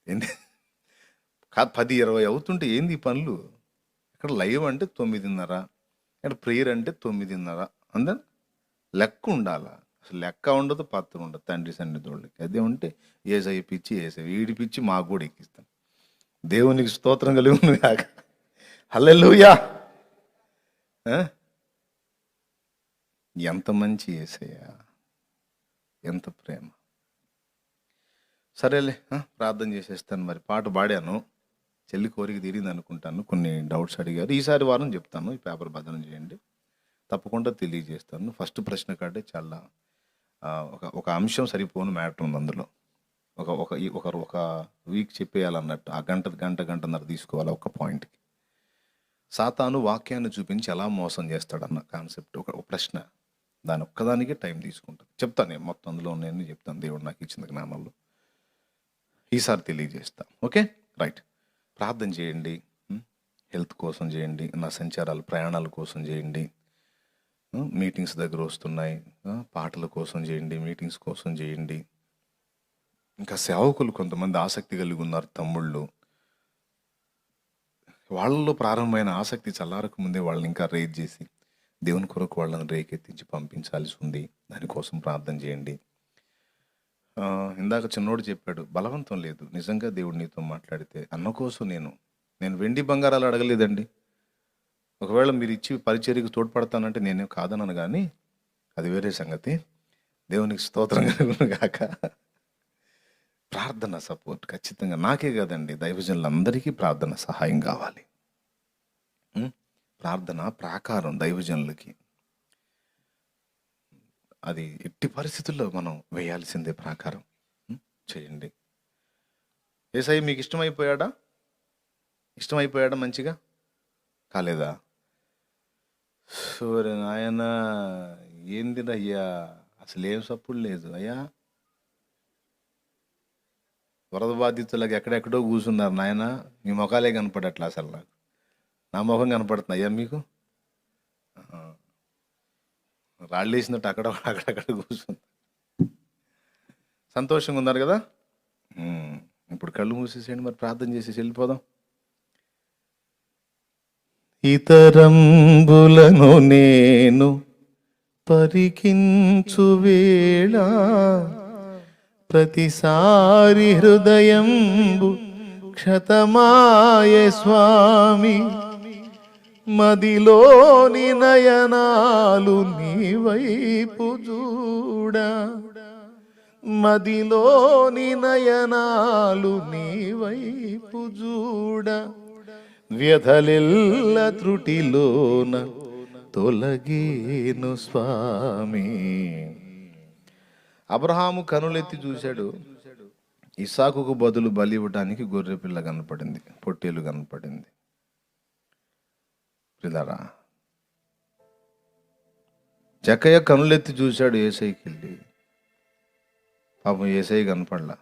ఏంది 10-20 అవుతుంటే ఏంది ఈ పనులు? ఇక్కడ లైవ్ అంటే 9:30, ఇక్కడ ప్రేయర్ అంటే 9:30. అంతే, లెక్క ఉండాలా? అసలు లెక్క ఉండదు, పత్రం ఉండదు తండ్రి సన్నిధోళ్ళకి. అదే ఉంటే యేసయ్య పిచ్చి, వీడి పిచ్చి మాకు కూడా ఎక్కిస్తాం. దేవునికి స్తోత్రం కలిగి కాక. హల్లెలూయా. ఎంత మంచి యేసయ్య, ఎంత ప్రేమ. సరేలే, ప్రార్థన చేసేస్తాను. మరి పాట పాడాను, చెల్లి కోరిక తీరింది అనుకుంటాను. కొన్ని డౌట్స్ అడిగారు. ఈసారి వారం చెప్తాను. ఈ పేపర్ భద్రం చేయండి, తప్పకుండా తెలియజేస్తాను. ఫస్ట్ ప్రశ్న కాడే చాలా ఒక అంశం సరిపోను మ్యాటర్ ఉంది అందులో. ఒక వీక్ చెప్పేయాలన్నట్టు, ఆ గంటన్నర తీసుకోవాలి ఒక పాయింట్కి. సాతాను వాక్యాన్ని చూపించి ఎలా మోసం చేస్తాడన్న కాన్సెప్ట్ ఒక ప్రశ్న. దాని ఒక్కదానికి టైం తీసుకుంటుంది. చెప్తాను నేను మొత్తం, అందులో నేను చెప్తాను, దేవుడు నాకు ఇచ్చిన జ్ఞానంలో ఈసారి తెలియజేస్తాను. Okay, right. ప్రార్థన చేయండి, హెల్త్ కోసం చేయండి, నా సంచారాలు ప్రయాణాల కోసం చేయండి, మీటింగ్స్ దగ్గర వస్తున్నాయి, పాటల కోసం చేయండి, మీటింగ్స్ కోసం చేయండి. ఇంకా సేవకులు కొంతమంది ఆసక్తి కలిగి ఉన్నారు, తమ్ముళ్ళు. వాళ్ళలో ప్రారంభమైన ఆసక్తి చల్లారకు ముందే వాళ్ళని ఇంకా రేజ్ చేసి దేవుని కొరకు వాళ్ళని రేకెత్తించి పంపించాల్సి ఉంది. దానికోసం ప్రార్థన చేయండి. ఇందాక చిన్నోడు చెప్పాడు, బలవంతం లేదు. నిజంగా దేవుడు నీతో మాట్లాడితే అన్న కోసం నేను వెండి బంగారాలు అడగలేదండి. ఒకవేళ మీరు ఇచ్చి పరిచర్యకు తోడ్పడతానంటే నేనే కాదనను, కానీ అది వేరే సంగతి. దేవునికి స్తోత్రం కాక. ప్రార్థన సపోర్ట్ ఖచ్చితంగా నాకే కాదండి, దైవజనులందరికీ ప్రార్థన సహాయం కావాలి. ప్రార్థన ప్రాకారం దైవజనులకి. అది ఎట్టి పరిస్థితుల్లో మనం వేయాల్సిందే ప్రాకారం. చేయండి. యేసయ్య మీకు ఇష్టమైపోయాడా? ఇష్టమైపోయాడా? మంచిగా కాలేదా? సూర్య నాయన ఏందిరయ్యా, అసలు ఏం సప్పుడు లేదు అయ్యా. వరద బాధితులకు ఎక్కడెక్కడో కూర్చున్నారు నాయన, మీ ముఖాలే కనపడట్లా. అసలు నాకు నా ముఖం కనపడుతుంది అయ్యా మీకు? రాళ్ళు వేసినట్టు అక్కడక్కడ కూర్చుంది. సంతోషంగా ఉన్నారు కదా? ఇప్పుడు కళ్ళు మూసేసేయండి, మరి ప్రార్థన చేసి వెళ్ళిపోదాం. ఇతరంబులను నేను పరికించు వేళ ప్రతిసారి హృదయంబు క్షతమాయ స్వామి, మదిలోని నయనాలు నీ వైపు చూడ, మదిలోని నయనాలు నీ వైపు చూడ, వ్యధలెల్ల త్రుటిలోన తొలగేను స్వామి. అబ్రహాము కనులెత్తి చూశాడు, ఇస్సాకుకు బదులు బలి ఇవ్వడానికి గొర్రె పిల్ల కనపడింది, పొట్టేలు కనపడింది. పిల్లరా, జక్కయ్య కనులెత్తి చూశాడు యేసయ్యకి వెళ్ళి, పాపం యేసయ్య కనపడలా.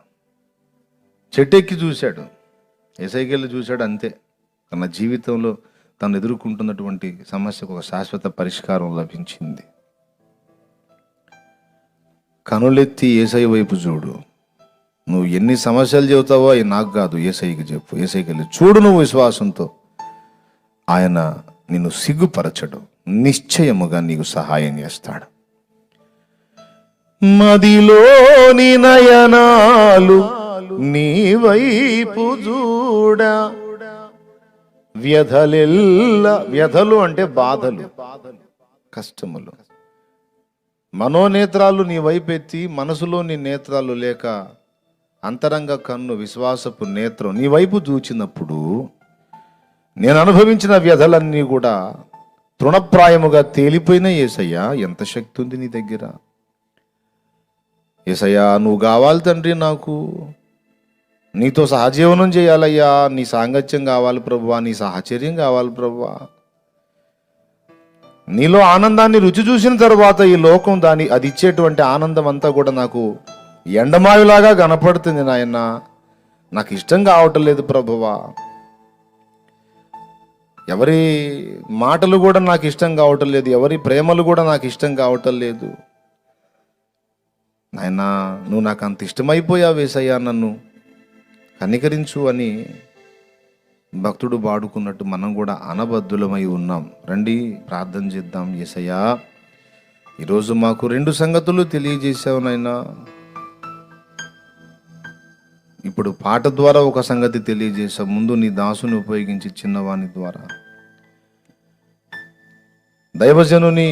చెట్టెక్కి చూశాడు, యేసయ్యకి వెళ్ళి చూశాడు, అంతే. తన జీవితంలో తను ఎదుర్కొంటున్నటువంటి సమస్యకు ఒక శాశ్వత పరిష్కారం లభించింది. కనులెత్తి యేసయ్య వైపు చూడు. నువ్వు ఎన్ని సమస్యలు చెబుతావో అవి నాకు కాదు, యేసయ్యకి చెప్పు. యేసయ్యకి వెళ్ళి చూడు నువ్వు విశ్వాసంతో. ఆయన నిన్ను సిగ్గుపరచడు, నిశ్చయముగా నీకు సహాయం చేస్తాడు. మదిలోని నయనాలు నీ వైపు చూడ, వ్యధలెల్ల, వ్యధలు అంటే బాధలు, కష్టములు, మనోనేత్రాలు నీ వైపెత్తి, మనసులోని నేత్రాలు లేక అంతరంగ కన్ను విశ్వాసపు నేత్రం నీ వైపు చూచినప్పుడు నేను అనుభవించిన వ్యధలన్నీ కూడా తృణప్రాయముగా తేలిపోయిన యేసయ్యా, ఎంత శక్తి ఉంది నీ దగ్గర. యేసయ్యా, నువ్వు కావాలి తండ్రి, నాకు నీతో సహజీవనం చేయాలయ్యా, నీ సాంగత్యం కావాలి ప్రభువా, నీ సాహచర్యం కావాలి ప్రభువా. నీలో ఆనందాన్ని రుచి చూసిన తర్వాత ఈ లోకం అది ఇచ్చేటువంటి ఆనందం అంతా కూడా నాకు ఎండమావిలాగా కనపడుతుంది నాయన, నాకు ఇష్టం కావటం లేదు ప్రభువా. ఎవరి మాటలు కూడా నాకు ఇష్టం కావటం లేదు, ఎవరి ప్రేమలు కూడా నాకు ఇష్టం కావటం లేదు నాయనా. నువ్వు నాకు అంత ఇష్టమైపోయావు యేసయ్యా, నన్ను కనికరించు అని భక్తుడు పాడుకున్నట్టు మనం కూడా అనబద్ధులమై ఉన్నాం. రండి ప్రార్థన చేద్దాం. యేసయ్యా, ఈరోజు మాకు 2 సంగతులు తెలియజేసావు నాయనా. ఇప్పుడు పాట ద్వారా ఒక సంగతి తెలియజేసావు, ముందు నీ దాసుని ఉపయోగించి చిన్నవాని ద్వారా దైవజనుని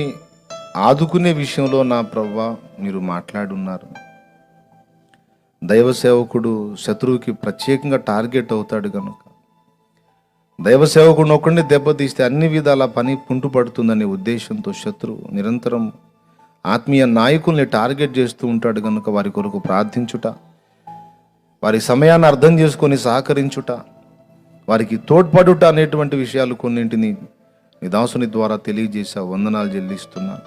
ఆదుకునే విషయంలో నా ప్రభువా మీరు మాట్లాడున్నారు. దైవ సేవకుడు శత్రువుకి ప్రత్యేకంగా టార్గెట్ అవుతాడు కనుక దైవ సేవకుడు ఒకరిని దెబ్బతీస్తే అన్ని విధాల పని కుంటుపడుతుందనే ఉద్దేశంతో శత్రువు నిరంతరం ఆత్మీయ నాయకుల్ని టార్గెట్ చేస్తూ ఉంటాడు కనుక వారి కొరకు ప్రార్థించుట, వారి సమయాన్ని అర్థం చేసుకొని సహకరించుట, వారికి తోడ్పడుట అనేటువంటి విషయాలు కొన్నింటిని నీ దాసుని ద్వారా తెలియజేసా. వందనాలు చెల్లిస్తున్నాను.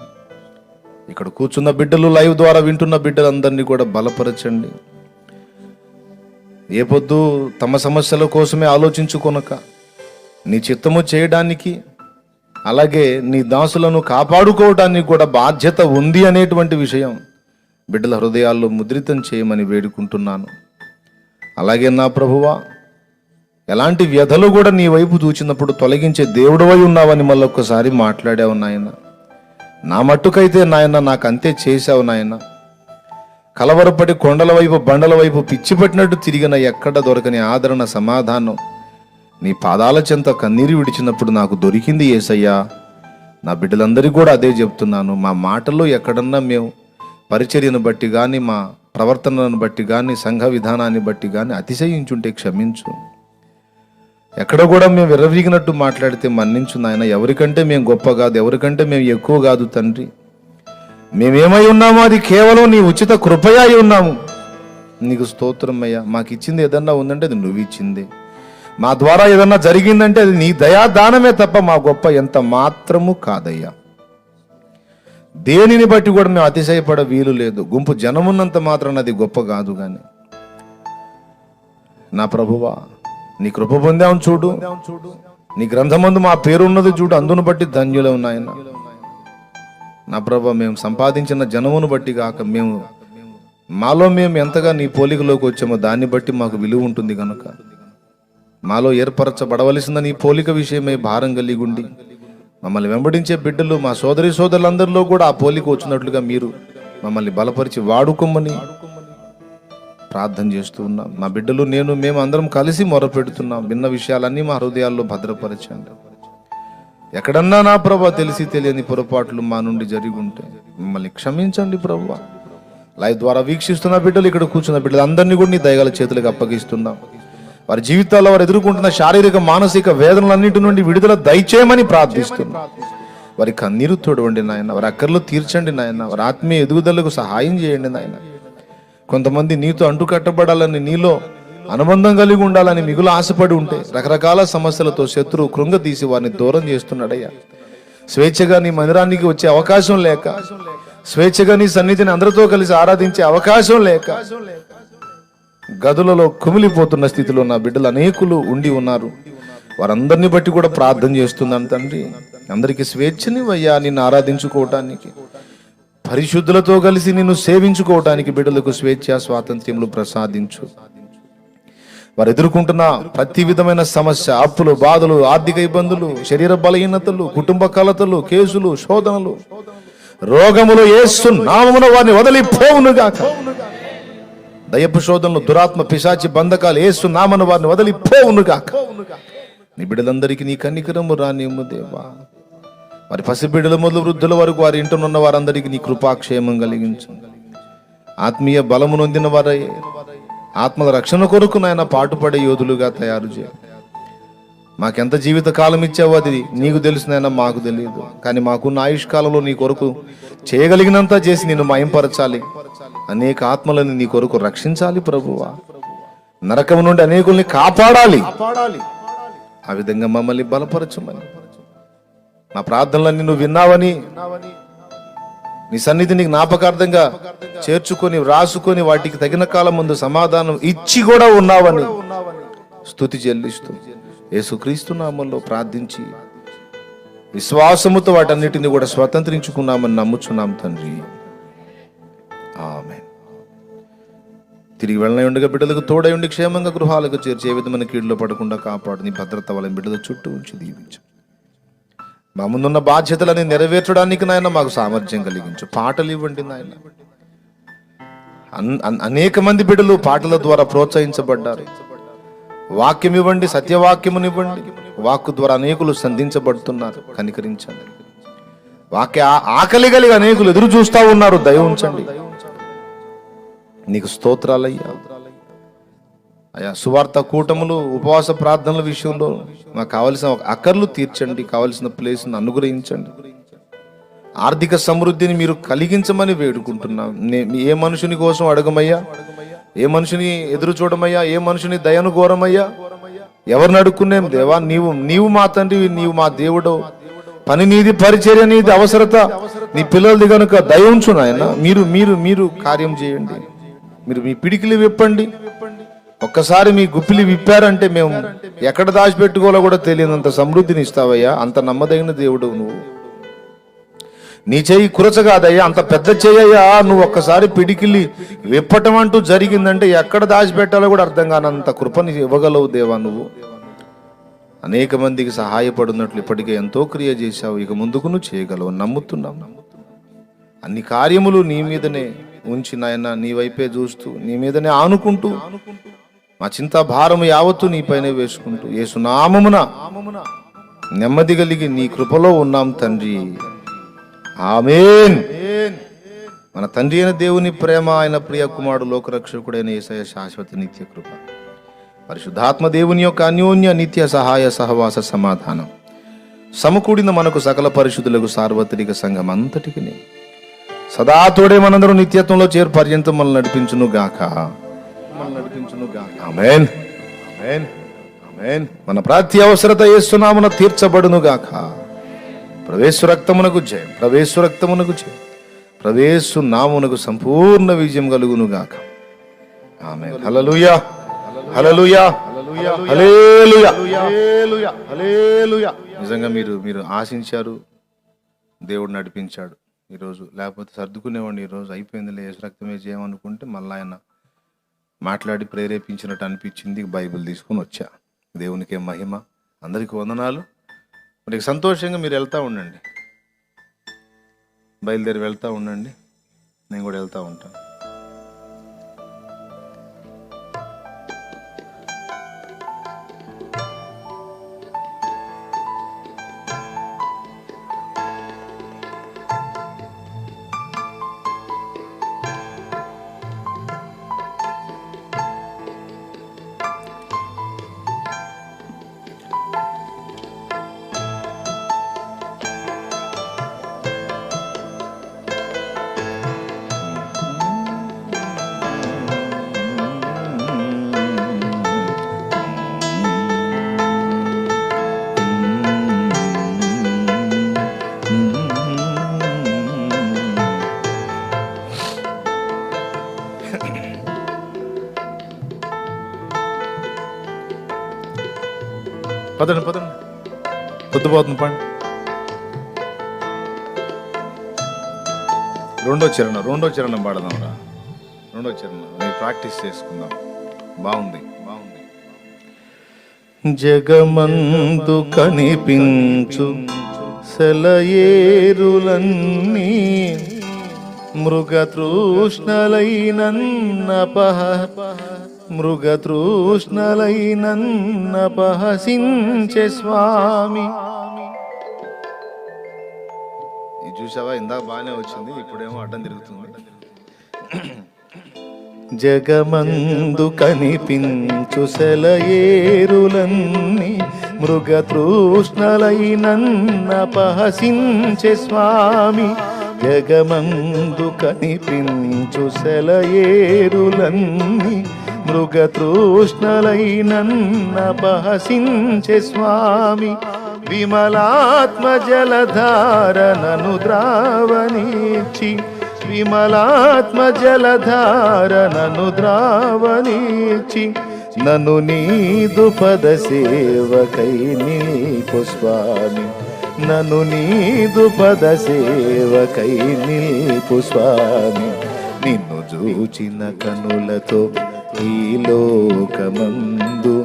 ఇక్కడ కూర్చున్న బిడ్డలు, లైవ్ ద్వారా వింటున్న బిడ్డలందరినీ కూడా బలపరచండి. ఏ పొద్దు తమ సమస్యల కోసమే ఆలోచించుకొనక నీ చిత్తము చేయడానికి, అలాగే నీ దాసులను కాపాడుకోవడానికి కూడా బాధ్యత ఉంది అనేటువంటి విషయం బిడ్డల హృదయాల్లో ముద్రితం చేయమని వేడుకుంటున్నాను. అలాగే నా ప్రభువా, ఎలాంటి వ్యధలు కూడా నీ వైపు చూచినప్పుడు తొలగించే దేవుడవై ఉన్నావని మళ్ళొక్కసారి మాట్లాడావు నాయన. నా మట్టుకైతే నాయన నాకు అంతే చేశావు నాయన. కలవరపడి కొండల వైపు బండల వైపు పిచ్చి పట్టినట్టు తిరిగిన ఎక్కడ దొరకని ఆదరణ, సమాధానం నీ పాదాల చెంత కన్నీరు విడిచినప్పుడు నాకు దొరికింది యేసయ్యా. నా బిడ్డలందరికీ కూడా అదే చెప్తున్నాను. మా మాటల్లో ఎక్కడన్నా మేము పరిచర్యను బట్టి కానీ, మా ప్రవర్తనను బట్టి కానీ, సంఘ విధానాన్ని బట్టి కానీ అతిశయించుంటే క్షమించు. ఎక్కడ కూడా మేము విర్రవీగినట్టు మాట్లాడితే మన్నించు నాయన. ఎవరికంటే మేము గొప్ప కాదు, ఎవరికంటే మేము ఎక్కువ కాదు తండ్రి. మేమేమై ఉన్నామో అది కేవలం నీ ఉచిత కృపయై ఉన్నాము. నీకు స్తోత్రం అయ్యా. మాకు ఇచ్చింది ఏదన్నా ఉందంటే అది నువ్వు ఇచ్చిందే. మా ద్వారా ఏదన్నా జరిగిందంటే అది నీ దయాదానమే తప్ప మా గొప్ప ఎంత మాత్రము కాదయ్యా. దేనిని బట్టి కూడా మేము అతిశయపడ వీలు లేదు. గుంపు జనమున్నంత మాత్రాన అది గొప్ప కాదు. కానీ నా ప్రభువా, నీ కృప పొందాం చూడు. నీ గ్రంథమందు మా పేరు ఉన్నది చూడు. అందును బట్టి ధన్యులం నాయన. నా ప్రభు, మేము సంపాదించిన జనమును బట్టి కాక మాలో మేము ఎంతగా నీ పోలికలోకి వచ్చామో దాన్ని బట్టి మాకు విలువ ఉంటుంది. కనుక మాలో ఏర్పరచబడవలసిన నీ పోలిక విషయమై భారం కలిగి ఉండి మమ్మల్ని వెంబడించే బిడ్డలు మా సోదరి సోదరులందరిలో కూడా ఆ పోలిక వచ్చినట్లుగా మీరు మమ్మల్ని బలపరిచి వాడుకోమని ప్రార్థన చేస్తూ ఉన్నాం. మా బిడ్డలు మేము అందరం కలిసి మొరపెడుతున్నాం. భిన్న విషయాలన్నీ మా హృదయాల్లో భద్రపరచండి. ఎక్కడన్నా నా ప్రభా తెలిసి తెలియని పొరపాట్లు మా నుండి జరిగి ఉంటే మమ్మల్ని క్షమించండి ప్రభువా. లైవ్ ద్వారా వీక్షిస్తున్న బిడ్డలు, ఇక్కడ కూర్చున్న బిడ్డలు అందరినీ కూడా నీ దయగల చేతులకు అప్పగిస్తున్నాం. వారి జీవితాల్లో వారు ఎదుర్కొంటున్న శారీరక మానసిక వేదనలన్నింటి నుండి విడుదల దయచేయమని ప్రార్థిస్తున్నాం. వారి కన్నీరు తోడవండి నాయన. వారి అక్కర్లు తీర్చండి నాయన. వారి ఆత్మీయ ఎదుగుదలకు సహాయం చేయండి నాయన. కొంతమంది నీతో అంటుకట్టబడాలని, నీలో అనుబంధం కలిగి ఉండాలని మిగులు ఆశపడి ఉంటే రకరకాల సమస్యలతో శత్రువు కృంగతీసి వారిని దూరం చేస్తున్నాడయ్యా. స్వేచ్ఛగా నీ మందిరానికి వచ్చే అవకాశం లేక, స్వేచ్ఛగా నీ సన్నిధిని అందరితో కలిసి ఆరాధించే అవకాశం లేక గదులలో కుమిలిపోతున్న స్థితిలో నా బిడ్డలు అనేకులు ఉండి ఉన్నారు. వారందరిని బట్టి కూడా ప్రార్థన చేస్తున్నాను తండ్రి. అందరికీ స్వేచ్ఛనివయ్యా, నిన్ను ఆరాధించుకోవటానికి, పరిశుద్ధులతో కలిసి నిన్ను సేవించుకోవటానికి బిడ్డలకు స్వేచ్ఛ స్వాతంత్ర్యములు ప్రసాదించు. వారు ఎదుర్కొంటున్న ప్రతి విధమైన సమస్య, అప్పులు, బాధలు, ఆర్థిక ఇబ్బందులు, శరీర బలహీనతలు, కుటుంబ కలతలు, కేసులు, శోధనలు, రోగములు యేసు నామమున వారిని వదిలిపోవునుగాక. దయపు శోధనలు, దురాత్మ పిశాచి బంధకాలు యేసు నామమున వారిని వదిలిపోవునుగాక. నీ బిడ్డలందరికీ నీ కనికరము రానిమ్ము దేవా. వారి పసిబిడ్డల మొదలు వృద్ధుల వరకు వారి ఇంటనున్న వారందరికీ నీ కృపాక్షేమం కలిగించు. ఆత్మీయ బలము నొందిన వారై ఆత్మల రక్షణ కొరకు నాయన పాటుపడే యోధులుగా తయారు చేయ. మాకెంత జీవిత కాలం ఇచ్చావో అది నీకు తెలుసునైనా మాకు తెలియదు. కానీ మాకున్న ఆయుష్కాలంలో నీ కొరకు చేయగలిగినంత చేసి నిన్ను మయంపరచాలి. అనేక ఆత్మలను నీ కొరకు రక్షించాలి ప్రభువా. నరకం నుండి అనేకుల్ని కాపాడాలి. ఆ విధంగా మమ్మల్ని బలపరచమని, మా ప్రార్థనలన్నీ నువ్వు విన్నావని, నీ సన్నిధిని జ్ఞాపకార్థంగా చేర్చుకొని వ్రాసుకొని వాటికి తగిన కాలం ముందు సమాధానం ఇచ్చి కూడా ఉన్నావని స్తుతి చెల్లిస్తూ యేసుక్రీస్తు నామములో ప్రార్థించి విశ్వాసముతో వాటన్నిటిని కూడా స్వతంత్రించుకున్నామని నమ్ముచున్నాం తండ్రి. ఆమేన్. తిరిగి వెళ్ళని ఉండగా బిడ్డలకు తోడై ఉండి క్షేమంగా గృహాలకు చేర్చి ఏ విధమైన కీడులో పడకుండా కాపాడు. నీ భద్రత వల్ల బిడ్డల చుట్టూ ఉంచి దీవించు. మా ముందున్న బాధ్యతలని నెరవేర్చడానికి నాయన మాకు సామర్థ్యం కలిగించు. పాటలు ఇవ్వండి నాయన. అనేక మంది బిడ్డలు పాటల ద్వారా ప్రోత్సహించబడ్డారు. వాక్యం ఇవ్వండి, సత్యవాక్యమునివ్వండి. వాక్కు ద్వారా అనేకులు సంధించబడుతున్నారు. కనికరించండి. వాక్య ఆకలి కలిగి అనేకులు ఎదురు చూస్తూ ఉన్నారు. దయ ఉంచండి. నీకు స్తోత్రాలయ్యా. అయ్యా, సువార్త కూటములు, ఉపవాస ప్రార్థనల విషయంలో మాకు కావలసిన అక్కర్లు తీర్చండి. కావలసిన ప్లేస్ను అనుగ్రహించండి. ఆర్థిక సమృద్ధిని మీరు కలిగించమని వేడుకుంటున్నాం. ఏ మనుషుని కోసం అడగమయ్యా, ఏ మనుషుని ఎదురు చూడమయ్యా, ఏ మనుషుని దయను కోరమయ్యా, ఎవరిని అడుక్కునేం దేవా. నీవు మా తండ్రి, నీవు మా దేవుడు. పని నీది, పరిచర్య నీది, అవసరత నీ పిల్లలది కనుక దయ ఉంచు నాయన. మీరు కార్యం చేయండి. మీరు మీ పిడికిలి విప్పండి. ఒక్కసారి మీ గుప్పిలి విప్పారంటే మేము ఎక్కడ దాచిపెట్టుకోవాలో కూడా తెలియనంత సమృద్ధిని ఇస్తావయ్యా. అంత నమ్మదగిన దేవుడు నువ్వు. నీ చెయ్యి కురచగాదయ్యా, అంత పెద్ద చెయ్యయ్యా. నువ్వు ఒక్కసారి పిడికిలి విప్పటం అంటూ జరిగిందంటే ఎక్కడ దాచిపెట్టాలో కూడా అర్థం కానంత కృపని ఇవ్వగలవు దేవా నువ్వు. అనేక మందికి సహాయపడినట్లు ఇప్పటికే ఎంతో క్రియ చేశావు. ఇక ముందుకు నువ్వు చేయగలవు నమ్ముతున్నాం. అన్ని కార్యములు నీ మీదనే ఉంచి నాయన, నీ వైపే చూస్తూ, నీ మీదనే ఆనుకుంటూ, మా చింత భారము యావత్తు నీపైనే వేసుకుంటూ యేసు నామమున నెమ్మది కలిగి నీ కృపలో ఉన్నాం తండ్రి. ఆమేన్. మన తండ్రి అయిన దేవుని ప్రేమ, ఆయన ప్రియ కుమారుడు లోకరక్షకుడైన యేసయ్య శాశ్వత నిత్య కృప, పరిశుద్ధాత్మ దేవుని యొక్క అన్యోన్య నిత్య సహాయ సహవాస సమాధానం సమకూడిన మనకు సకల పరిశుద్ధులకు సార్వత్రిక సంఘం అంతటికి సదా తోడే మనందరూ నిత్యత్వంలో చేరు పర్యంతం మనల్ని నడిపించును గాక. మమ్మల్ని నడిపించును గాక. ఆమేన్, ఆమేన్, ఆమేన్. మన ప్రతి అవసరత యేసునామమున తీర్చబడును గాక. ప్రవేశు రక్తమునకు జయం, ప్రవేశు రక్తమునకు జయం, ప్రవేశు నామమునకు సంపూర్ణ విజయం కలుగును గాక. ఆమేన్. హల్లెలూయా, హల్లెలూయా, హల్లెలూయా, హల్లెలూయా, హల్లెలూయా. నిజంగా మీరు ఆశించారు, దేవుడు నడిపించాడు ఈరోజు. లేకపోతే సర్దుకునేవాడిని, ఈరోజు అయిపోయిందిలే యేసు రక్తమే చేయమనుకుంటే మళ్ళీ ఆయన మాట్లాడి ప్రేరేపించినట్టు అనిపించింది, బైబిల్ తీసుకొని వచ్చా. దేవునికే మహిమ. అందరికీ వందనాలు. మరి సంతోషంగా మీరు వెళ్తూ ఉండండి, బయలుదేరి వెళ్తూ ఉండండి. నేను కూడా వెళ్తూ ఉంటాను. పదండి పదండి, పొద్దుపోతుంది. పండి రెండో చరణం పాడదాం రా. రెండో చరణం మీరు ప్రాక్టీస్ చేసుకుందాం. బాగుంది, బాగుంది. జగమందు కనిపించు సెలయేరులన్నీ మృగతృష్ణలైనన్నపహసించే స్వామి. ఇది చూసావా, ఇందాక బాగానే వచ్చింది, ఇప్పుడేమో అడ్డం తిరుగుతుంది. జగమందు కనిపించు సెలయేరులన్నీ మృగతృష్ణలైనన్నపహసించే స్వామి. జగమందు కనిపించు సెలయేరులన్నీ మృగతృష్ణలైనన్నపహసించే స్వామి. విమలాత్మ జలధారనను ద్రావణీచి, విమలాత్మ జలధారనను ద్రావణీచి, నన్ను నీదు పద సేవకై నిల్పు స్వామి. నన్ను నీదు పద సేవకై నిల్పు స్వామి. నిన్ను చూచిన కనులతో ఈ లోకమందు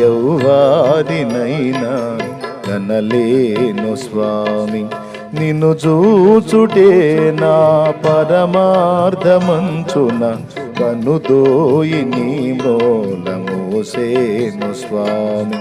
ఎవ్వారినైనా కనలేను స్వామి. నిన్ను చూచుటే నా పరమార్థమంచున కనుదోయి నీ మూలమోసేను స్వామి.